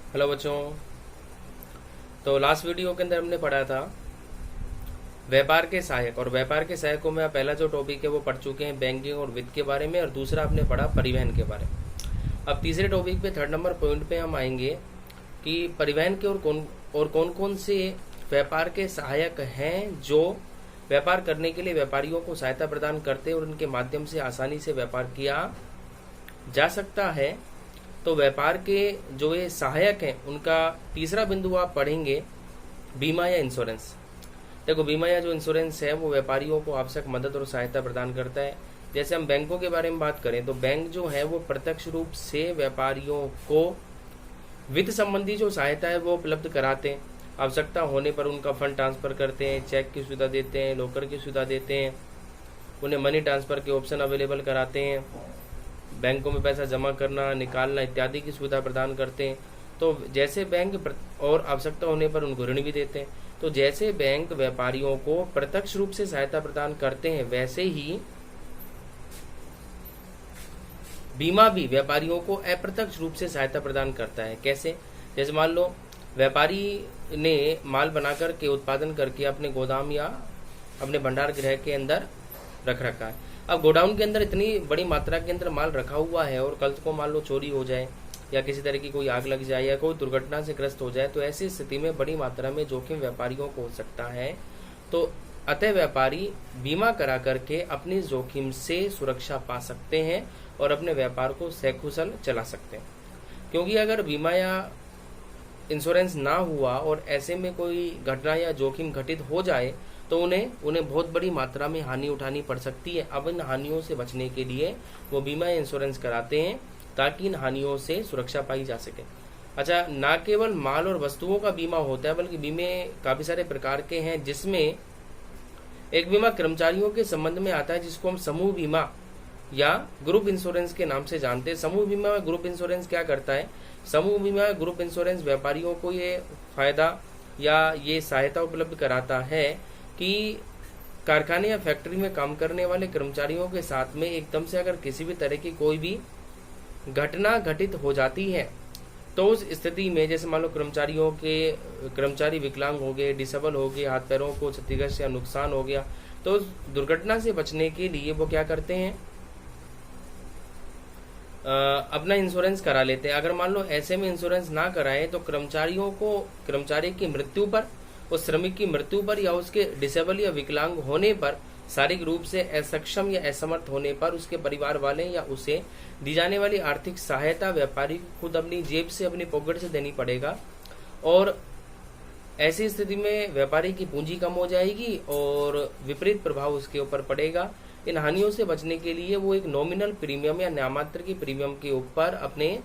Hello बच्चों। तो last video के अंदर हमने पढ़ा था व्यापार के सहायक, और व्यापार के सहायकों में पहला जो टॉपिक है वो पढ़ चुके हैं बैंकिंग और वित्त के बारे में, और दूसरा आपने पढ़ा परिवहन के बारे में। अब तीसरे टॉपिक पे 3rd नंबर पॉइंट पे हम आएंगे कि परिवहन के और कौन कौन से व्यापार के सहायक हैं जो व्यापार करने के लिए व्यापारियों को सहायता प्रदान करते हैं और उनके माध्यम से आसानी से व्यापार किया जा सकता है। तो व्यापार के जो ये सहायक हैं उनका तीसरा बिंदु आप पढ़ेंगे बीमा या इंश्योरेंस। देखो, बीमा या जो इंश्योरेंस है वो व्यापारियों को आवश्यक मदद और सहायता प्रदान करता है। जैसे हम बैंकों के बारे में बात करें तो बैंक जो है वो प्रत्यक्ष रूप से व्यापारियों को वित्त संबंधी जो सहायता है वो उपलब्ध कराते हैं। आवश्यकता होने पर उनका फंड ट्रांसफर करते हैं, चेक की सुविधा देते हैं, लॉकर की सुविधा देते हैं, उन्हें मनी ट्रांसफर के ऑप्शन अवेलेबल कराते हैं, बैंकों में पैसा जमा करना, निकालना इत्यादि की सुविधा प्रदान करते हैं। तो जैसे बैंक और आवश्यकता होने पर उनको ऋण भी देते हैं। तो जैसे बैंक व्यापारियों को प्रत्यक्ष रूप से सहायता प्रदान करते हैं, वैसे ही बीमा भी व्यापारियों को अप्रत्यक्ष रूप से सहायता प्रदान करता है। कैसे? जैसे मान लो व्यापारी ने माल बनाकर के उत्पादन करके अपने गोदाम या अपने भंडार गृह के अंदर रख रखा है। अब गोडाउन के अंदर इतनी बड़ी मात्रा के अंदर माल रखा हुआ है और कल को मान लो चोरी हो जाए या किसी तरह की कोई आग लग जाए या कोई दुर्घटना से ग्रस्त हो जाए, तो ऐसी स्थिति में बड़ी मात्रा में जोखिम व्यापारियों को हो सकता है। तो अतः व्यापारी बीमा करा करके अपनी जोखिम से सुरक्षा पा सकते हैं और अपने व्यापार को सकुशल चला सकते हैं। क्योंकि अगर बीमा या इंश्योरेंस ना हुआ और ऐसे में कोई घटना या जोखिम घटित हो जाए तो उन्हें बहुत बड़ी मात्रा में हानि उठानी पड़ सकती है। अब इन हानियों से बचने के लिए वो बीमा या इंश्योरेंस कराते हैं ताकि इन हानियों से सुरक्षा पाई जा सके। अच्छा, ना केवल माल और वस्तुओं का बीमा होता है बल्कि बीमे काफी सारे प्रकार के हैं, जिसमें एक बीमा कर्मचारियों के संबंध में आता है जिसको हम समूह बीमा या ग्रुप इंश्योरेंस के नाम से जानते हैं। समूह बीमा या ग्रुप इंश्योरेंस क्या करता है? समूह बीमा या ग्रुप इंश्योरेंस व्यापारियों को ये फायदा या ये सहायता उपलब्ध कराता है कि कारखाने या फैक्ट्री में काम करने वाले कर्मचारियों के साथ में एकदम से अगर किसी भी तरह की कोई भी घटना घटित हो जाती है तो उस स्थिति में जैसे मान लो कर्मचारी विकलांग हो गए, डिसेबल हो गए, हाथ पैरों को क्षतिग्रस्त या नुकसान हो गया, तो उस दुर्घटना से बचने के लिए वो क्या करते हैं, अपना इंश्योरेंस करा लेते हैं। अगर मान लो ऐसे में इंश्योरेंस ना कराए तो कर्मचारी की मृत्यु पर, उस श्रमिक की मृत्यु पर या उसके डिसेबल या विकलांग होने पर, शारीरिक रूप से असक्षम या असमर्थ होने पर उसके परिवार वाले या उसे दी जाने वाली आर्थिक सहायता व्यापारी को खुद अपनी जेब से, अपनी पॉकेट से देनी पड़ेगा। और ऐसी स्थिति में व्यापारी की पूंजी कम हो जाएगी और विपरीत प्रभाव उसके ऊपर पड़ेगा। इन हानियों से बचने के लिए वो एक नॉमिनल प्रीमियम या नामात्र की प्रीमियम के ऊपर अपने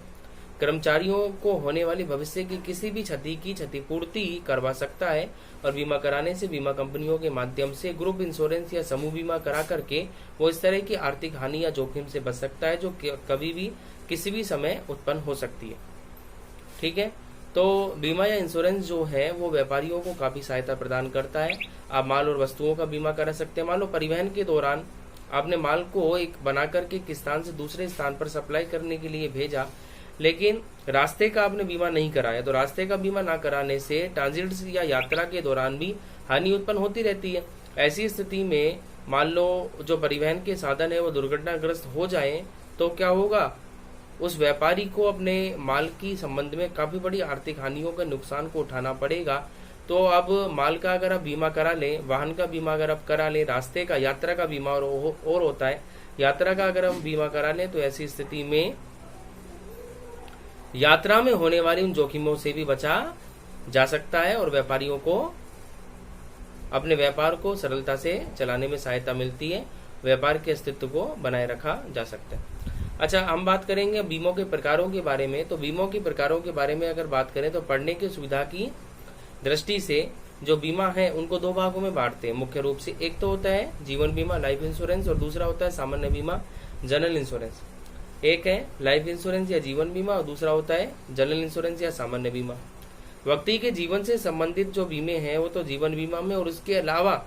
कर्मचारियों को होने वाली भविष्य की किसी भी क्षति की क्षतिपूर्ति करवा सकता है। और बीमा कराने से बीमा कंपनियों के माध्यम से ग्रुप इंश्योरेंस या समूह बीमा करा करके वो इस तरह की आर्थिक हानि या जोखिम से बच सकता है जो कभी भी किसी भी समय उत्पन्न हो सकती है। ठीक है, तो बीमा या इंश्योरेंस जो है वो व्यापारियों को काफी सहायता प्रदान करता है। आप माल और वस्तुओं का बीमा करा सकते हैं। मान लो परिवहन के दौरान आपने माल को एक बना करके एक स्थान से दूसरे स्थान पर सप्लाई करने के लिए भेजा, लेकिन रास्ते का आपने बीमा नहीं कराया, तो रास्ते का बीमा ना कराने से ट्रांजिट या यात्रा के दौरान भी हानि उत्पन्न होती रहती है। ऐसी स्थिति में मान लो जो परिवहन के साधन है वो दुर्घटनाग्रस्त हो जाए तो क्या होगा, उस व्यापारी को अपने माल की संबंध में काफी बड़ी आर्थिक हानियों के नुकसान को उठाना पड़ेगा। तो अब माल का अगर आप बीमा करा लें, वाहन का बीमा अगर आप करा लें, रास्ते का, यात्रा का बीमा और होता है, यात्रा का अगर हम बीमा करा लें तो ऐसी स्थिति में यात्रा में होने वाली उन जोखिमों से भी बचा जा सकता है और व्यापारियों को अपने व्यापार को सरलता से चलाने में सहायता मिलती है। व्यापार के अस्तित्व को बनाए रखा जा सकता है। अच्छा, हम बात करेंगे बीमों के प्रकारों के बारे में। तो बीमों के प्रकारों के बारे में अगर बात करें तो पढ़ने की सुविधा की दृष्टि से जो बीमा है उनको 2 भागों में बांटते हैं मुख्य रूप से। एक तो होता है जीवन बीमा, लाइफ इंश्योरेंस, और दूसरा होता है सामान्य बीमा, जनरल इंश्योरेंस। एक है लाइफ इंश्योरेंस या जीवन बीमा और दूसरा होता है जनरल इंश्योरेंस या सामान्य बीमा। व्यक्ति के जीवन से संबंधित जो बीमे हैं वो तो जीवन बीमा में, और उसके अलावा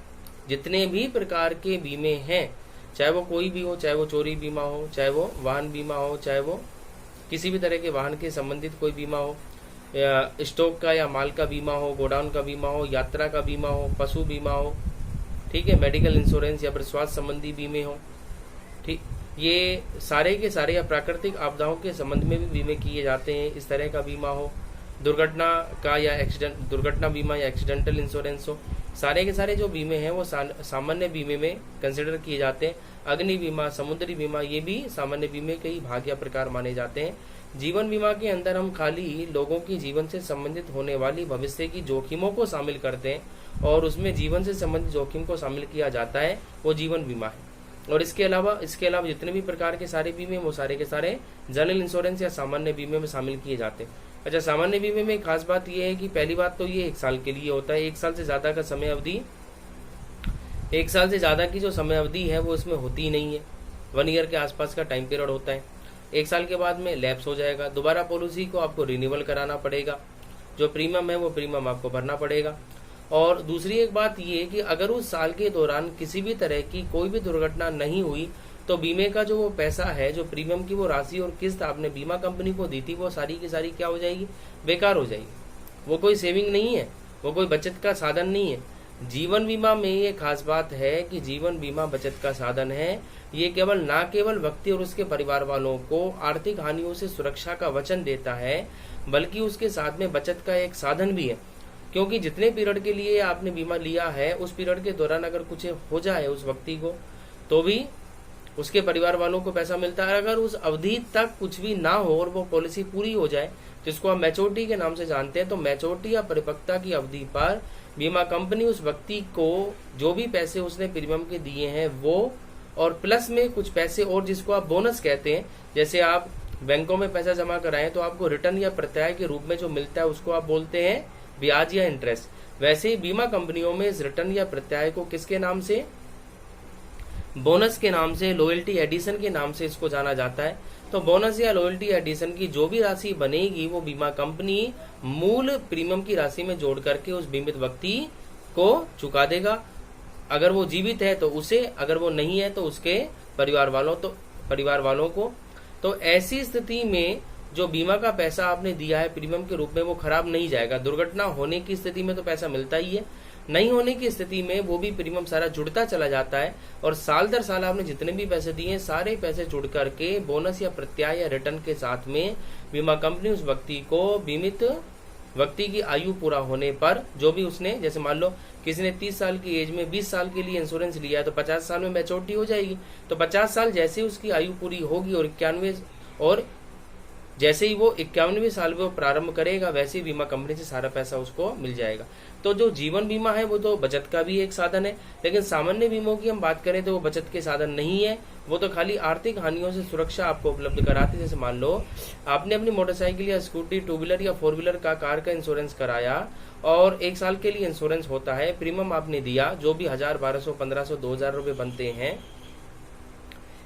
जितने भी प्रकार के बीमे हैं, चाहे वो कोई भी हो, चाहे वो चोरी बीमा हो, चाहे वो वाहन बीमा हो, चाहे वो किसी भी तरह के वाहन के संबंधित कोई बीमा हो, स्टॉक का या माल का बीमा हो, गोडाउन का बीमा हो, यात्रा का बीमा हो, पशु बीमा हो, ठीक है, मेडिकल इंश्योरेंस या फिर स्वास्थ्य संबंधी बीमे हो, ठीक, ये सारे के सारे या प्राकृतिक आपदाओं के संबंध में भी बीमे किए जाते हैं, इस तरह का बीमा हो, दुर्घटना का या दुर्घटना बीमा या एक्सीडेंटल इंश्योरेंस हो, सारे के सारे जो बीमे हैं वो सामान्य बीमे में कंसिडर किए जाते हैं। अग्नि बीमा, समुद्री बीमा, ये भी सामान्य बीमे के ही भाग या प्रकार माने जाते हैं। जीवन बीमा के अंदर हम खाली लोगों की जीवन से संबंधित होने वाली भविष्य की जोखिमों को शामिल करते हैं और उसमें जीवन से संबंधित जोखिम को शामिल किया जाता है, वो जीवन बीमा है। और इसके अलावा जितने भी प्रकार के सारे बीमे वो सारे के सारे जनरल इंश्योरेंस या सामान्य बीमे में शामिल किए जाते हैं। अच्छा, सामान्य बीमे में खास बात यह है कि पहली बात तो ये 1 साल के लिए होता है। 1 साल से ज्यादा का समय अवधि, 1 साल से ज्यादा की जो समय अवधि है वो इसमें होती ही नहीं है। 1 ईयर के आसपास का टाइम पीरियड होता है। 1 साल के बाद में लैप्स हो जाएगा, दोबारा पॉलिसी को आपको रिन्यूअल कराना पड़ेगा, जो प्रीमियम है वो प्रीमियम आपको भरना पड़ेगा। और दूसरी एक बात ये कि अगर उस साल के दौरान किसी भी तरह की कोई भी दुर्घटना नहीं हुई तो बीमे का जो वो पैसा है, जो प्रीमियम की वो राशि और किस्त आपने बीमा कंपनी को दी थी, वो सारी की सारी क्या हो जाएगी, बेकार हो जाएगी। वो कोई सेविंग नहीं है, वो कोई बचत का साधन नहीं है। जीवन बीमा में ये खास बात है कि जीवन बीमा बचत का साधन है। ये न केवल व्यक्ति और उसके परिवार वालों को आर्थिक हानियों से सुरक्षा का वचन देता है, बल्कि उसके साथ में बचत का एक साधन भी है। क्योंकि जितने पीरियड के लिए आपने बीमा लिया है, उस पीरियड के दौरान अगर कुछ हो जाए उस व्यक्ति को, तो भी उसके परिवार वालों को पैसा मिलता है। अगर उस अवधि तक कुछ भी ना हो और वो पॉलिसी पूरी हो जाए, जिसको आप मैच्योरिटी के नाम से जानते हैं, तो मैच्योरिटी या परिपक्वता की अवधि पर बीमा कंपनी उस व्यक्ति को जो भी पैसे उसने प्रीमियम के दिए हैं वो और प्लस में कुछ पैसे और, जिसको आप बोनस कहते हैं, जैसे आप बैंकों में पैसा जमा कराएं तो आपको रिटर्न या प्रत्याय के रूप में जो मिलता है उसको आप बोलते हैं ब्याज या इंटरेस्ट। वैसे ही बीमा कंपनियों में इस रिटर्न या प्रत्याय को किसके नाम से, बोनस के नाम से, लॉयल्टी एडिशन के नाम से इसको जाना जाता है। तो बोनस या लॉयल्टी एडिशन की जो भी राशि बनेगी वो बीमा कंपनी मूल प्रीमियम की राशि में जोड़ करके उस बीमित व्यक्ति को चुका देगा। अगर वो जीवित है तो उसे, अगर वो नहीं है तो उसके परिवार वालों को। तो ऐसी स्थिति में जो बीमा का पैसा आपने दिया है प्रीमियम के रूप में वो खराब नहीं जाएगा। दुर्घटना होने की स्थिति में तो पैसा मिलता ही है, नहीं होने की स्थिति में वो भी प्रीमियम सारा जुड़ता चला जाता है और साल दर साल आपने जितने भी पैसे दिए सारे पैसे जुड़ करके बोनस या प्रत्याय या रिटर्न के साथ में बीमा कंपनी उस व्यक्ति को, बीमित व्यक्ति की आयु पूरा होने पर जो भी उसने, जैसे मान लो किसी ने 30 साल की एज में 20 साल के लिए इंश्योरेंस लिया है तो 50 साल में मैच्योरिटी हो जाएगी। तो 50 साल जैसे ही उसकी आयु पूरी होगी और जैसे ही वो 51वें साल में वो प्रारंभ करेगा, वैसे ही बीमा कंपनी से सारा पैसा उसको मिल जाएगा। तो जो जीवन बीमा है वो तो बचत का भी एक साधन है, लेकिन सामान्य बीमों की हम बात करें तो वो बचत के साधन नहीं है, वो तो खाली आर्थिक हानियों से सुरक्षा आपको उपलब्ध कराते। जैसे मान लो आपने अपनी मोटरसाइकिल या स्कूटी, 2 व्हीलर या 4 व्हीलर का, कार का इंश्योरेंस कराया और 1 साल के लिए इंश्योरेंस होता है, प्रीमियम आपने दिया जो भी 1000, 1200, 1500, 2000 रुपए बनते हैं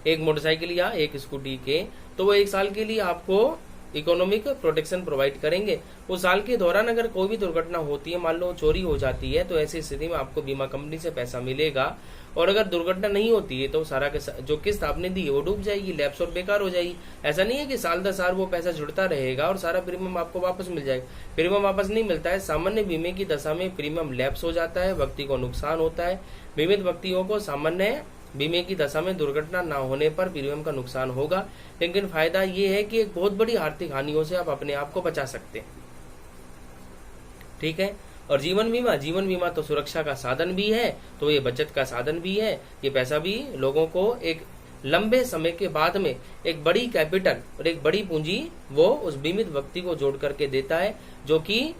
एक मोटरसाइकिल या एक स्कूटी के, तो वो 1 साल के लिए आपको इकोनॉमिक प्रोटेक्शन प्रोवाइड करेंगे। उस साल के दौरान अगर कोई भी दुर्घटना होती है, मान लो चोरी हो जाती है, तो ऐसी स्थिति में आपको बीमा कंपनी से पैसा मिलेगा। और अगर दुर्घटना नहीं होती है तो सारा जो किस्त आपने दी है वो डूब जाएगी, लैप्स और बेकार हो जाएगी। ऐसा नहीं है कि साल दर साल वो पैसा जुड़ता रहेगा और सारा प्रीमियम आपको वापस मिल जाएगा। प्रीमियम वापस नहीं मिलता है। सामान्य बीमे की दशा में प्रीमियम लैप्स हो जाता है, व्यक्ति को नुकसान होता है। बीमित व्यक्तियों को सामान्य बीमे की दशा में दुर्घटना न होने पर प्रीमियम का नुकसान होगा, लेकिन फायदा ये है कि एक बहुत बड़ी आर्थिक हानियों से आप अपने आप को बचा सकते हैं। ठीक है। और जीवन बीमा तो सुरक्षा का साधन भी है, तो ये बचत का साधन भी है। ये पैसा भी लोगों को एक लंबे समय के बाद में एक बड़ी कैपिटल और एक बड़ी पूंजी वो उस बीमित व्यक्ति को जोड़ करके देता है, जो कि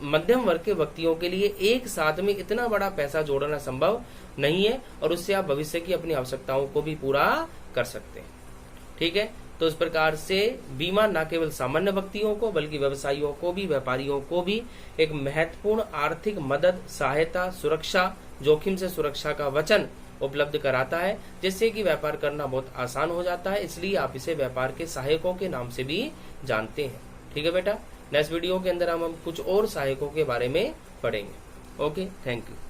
मध्यम वर्ग के व्यक्तियों के लिए एक साथ में इतना बड़ा पैसा जोड़ना संभव नहीं है और उससे आप भविष्य की अपनी आवश्यकताओं को भी पूरा कर सकते हैं। ठीक है। तो इस प्रकार से बीमा न केवल सामान्य व्यक्तियों को बल्कि व्यवसायियों को भी, व्यापारियों को भी एक महत्वपूर्ण आर्थिक मदद, सहायता, सुरक्षा, जोखिम से सुरक्षा का वचन उपलब्ध कराता है, जिससे कि व्यापार करना बहुत आसान हो जाता है। इसलिए आप इसे व्यापार के सहायकों के नाम से भी जानते हैं। ठीक है बेटा। नेक्स्ट वीडियो के अंदर हम कुछ और सहायकों के बारे में पढ़ेंगे। Okay, thank you.